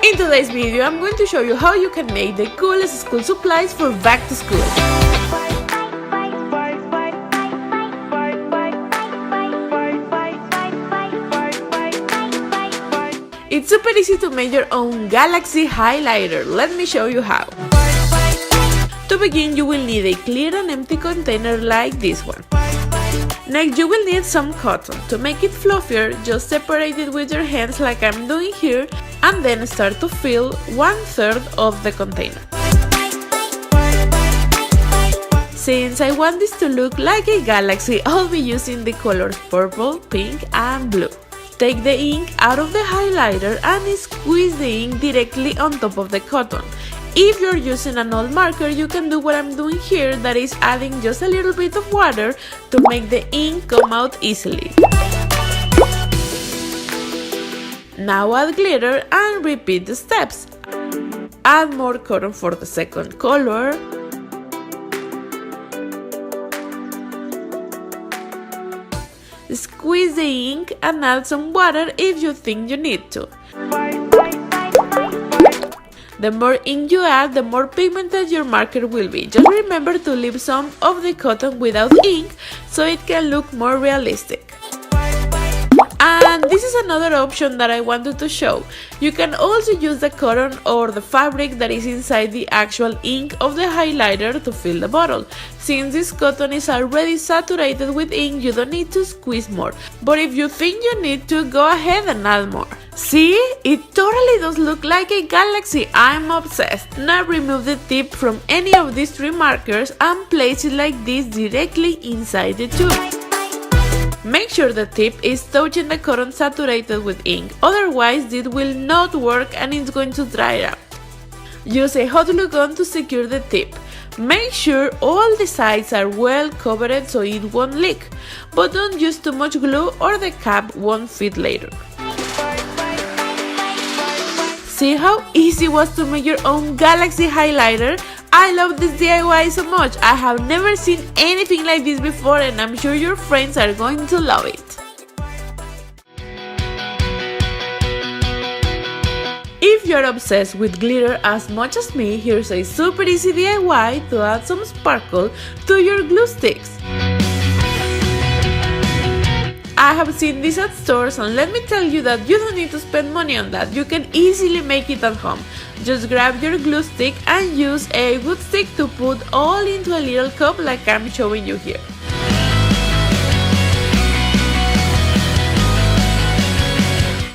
In today's video, I'm going to show you how you can make the coolest school supplies for back to school. It's super easy to make your own galaxy highlighter. Let me show you how. To begin, you will need a clear and empty container like this one. Next, you will need some cotton. To make it fluffier, just separate it with your hands like I'm doing here, and then start to fill 1/3 of the container. Since I want this to look like a galaxy, I'll be using the colors purple, pink, and blue. Take the ink out of the highlighter and squeeze the ink directly on top of the cotton. If you're using an old marker, you can do what I'm doing here, that is adding just a little bit of water to make the ink come out easily. Now add glitter and repeat the steps. Add more cotton for the second color. Squeeze the ink and add some water if you think you need to. The more ink you add, the more pigmented your marker will be. Just remember to leave some of the cotton without ink so it can look more realistic. And this is another option that I wanted to show. You can also use the cotton or the fabric that is inside the actual ink of the highlighter to fill the bottle. Since this cotton is already saturated with ink, you don't need to squeeze more. But if you think you need to, go ahead and add more. See? It totally does look like a galaxy. I'm obsessed. Now remove the tip from any of these 3 markers and place it like this directly inside the tube. Make sure the tip is touching the cotton saturated with ink, otherwise it will not work and it's going to dry out. Use a hot glue gun to secure the tip. Make sure all the sides are well covered so it won't leak, but don't use too much glue or the cap won't fit later. See how easy it was to make your own galaxy highlighter? I love this DIY so much. I have never seen anything like this before and I'm sure your friends are going to love it. If you're obsessed with glitter as much as me, here's a super easy DIY to add some sparkle to your glue sticks. I have seen this at stores and let me tell you that you don't need to spend money on that. You can easily make it at home. Just grab your glue stick and use a wood stick to put all into a little cup like I'm showing you here.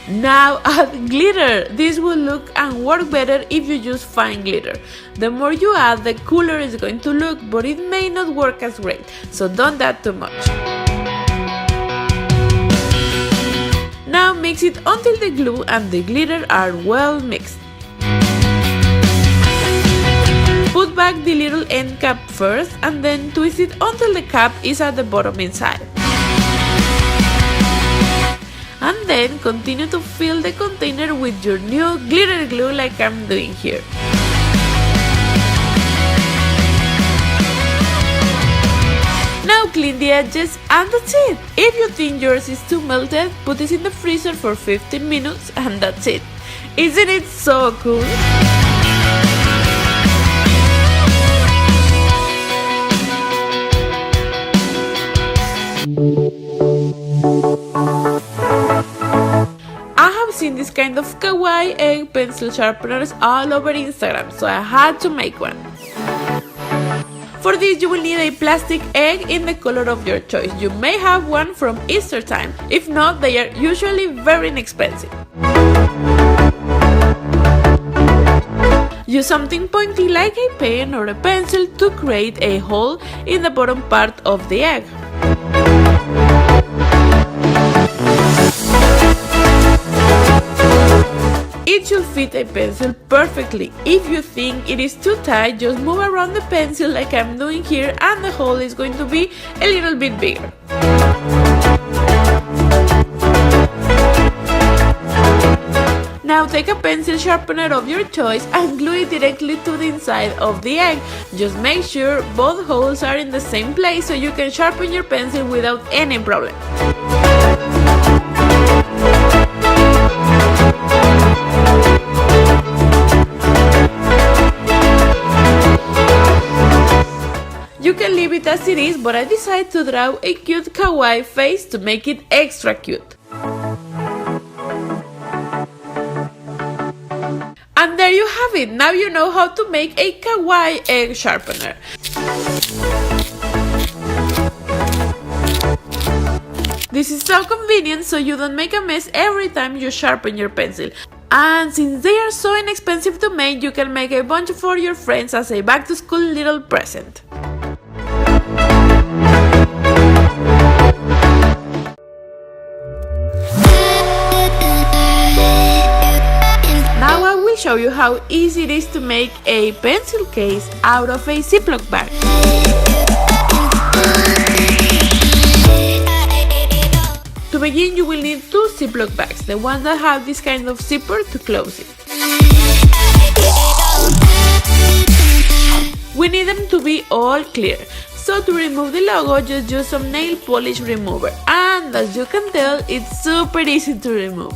Now add glitter. This will look and work better if you use fine glitter. The more you add, the cooler it's going to look, but it may not work as great, so don't add too much. Now mix it until the glue and the glitter are well mixed. Put back the little end cap first and then twist it until the cap is at the bottom inside. And then continue to fill the container with your new glitter glue like I'm doing here. Now clean the edges and that's it. If you think yours is too melted, put this in the freezer for 15 minutes and that's it. Isn't it so cool? I have seen this kind of Kawaii Egg Pencil Sharpeners all over Instagram, so I had to make one. For this, you will need a plastic egg in the color of your choice. You may have one from Easter time. If not, they are usually very inexpensive. Use something pointy like a pen or a pencil to create a hole in the bottom part of the egg. It should fit a pencil perfectly. If you think it is too tight, just move around the pencil like I'm doing here and the hole is going to be a little bit bigger. Now take a pencil sharpener of your choice and glue it directly to the inside of the egg. Just make sure both holes are in the same place so you can sharpen your pencil without any problem. as it is, but I decided to draw a cute kawaii face to make it extra cute. And there you have it, now you know how to make a kawaii egg sharpener. This is so convenient so you don't make a mess every time you sharpen your pencil. And since they are so inexpensive to make, you can make a bunch for your friends as a back to school little present. Now I will show you how easy it is to make a pencil case out of a Ziplock bag. To begin, you will need 2 Ziplock bags, the ones that have this kind of zipper to close it. We need them to be all clear, so to remove the logo just use some nail polish remover, and as you can tell, it's super easy to remove.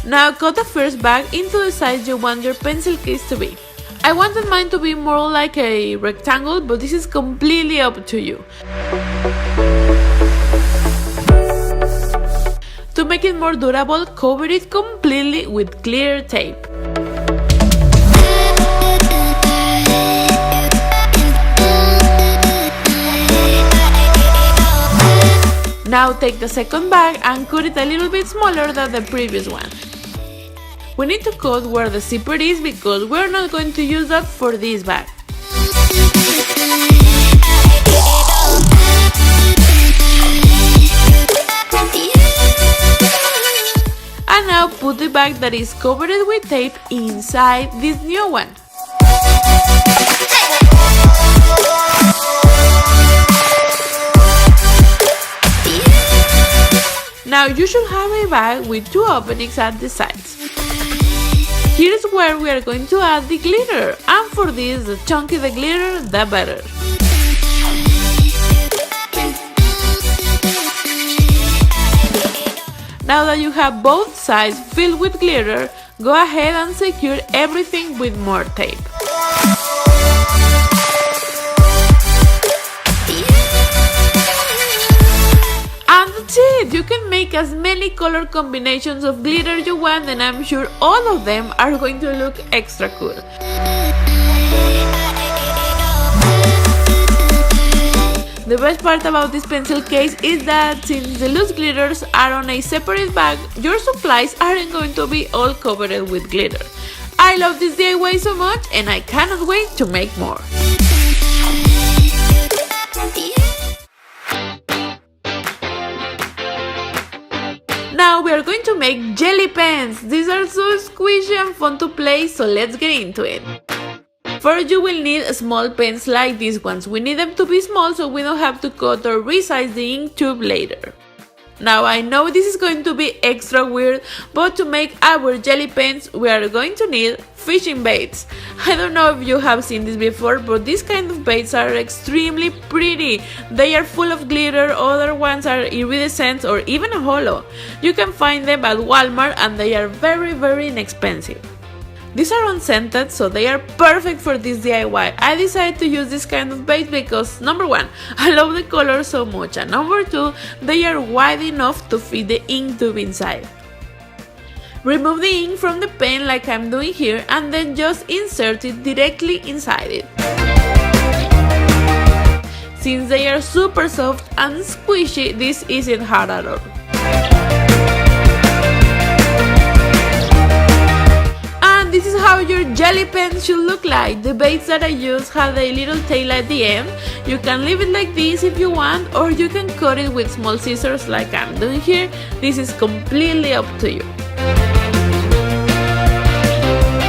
Now cut the first bag into the size you want your pencil case to be. I wanted mine to be more like a rectangle, but this is completely up to you. To make it more durable, cover it completely with clear tape. Now take the second bag and cut it a little bit smaller than the previous one. We need to cut where the zipper is because we're not going to use that for this bag. And now put the bag that is covered with tape inside this new one. Now you should have a bag with 2 openings at the sides. Here's where we are going to add the glitter, and for this, the chunkier the glitter, the better. Now that you have both sides filled with glitter, go ahead and secure everything with more tape. And that's it! You can make as many color combinations of glitter you want, and I'm sure all of them are going to look extra cool. The best part about this pencil case is that since the loose glitters are on a separate bag, your supplies aren't going to be all covered with glitter. I love this DIY so much and I cannot wait to make more. Now we are going to make jelly pens. These are so squishy and fun to play, so let's get into it. First, you will need small pens like these ones. We need them to be small so we don't have to cut or resize the ink tube later. Now I know this is going to be extra weird, but to make our jelly pens we are going to need fishing baits. I don't know if you have seen this before, but these kind of baits are extremely pretty. They are full of glitter, other ones are iridescent or even hollow. You can find them at Walmart and they are very inexpensive. These are unscented, so they are perfect for this DIY. I decided to use this kind of bait because number 1, I love the color so much, and number 2, they are wide enough to fit the ink tube inside. Remove the ink from the pen like I'm doing here and then just insert it directly inside it. Since they are super soft and squishy, this isn't hard at all. This is how your jelly pen should look like. The baits that I use have a little tail at the end. You can leave it like this if you want, or you can cut it with small scissors like I'm doing here. This is completely up to you.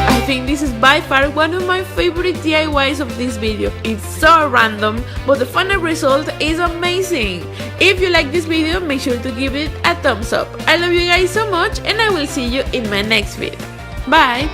I think this is by far one of my favorite DIYs of this video. It's so random, but the final result is amazing. If you like this video, make sure to give it a thumbs up. I love you guys so much and I will see you in my next video. Bye!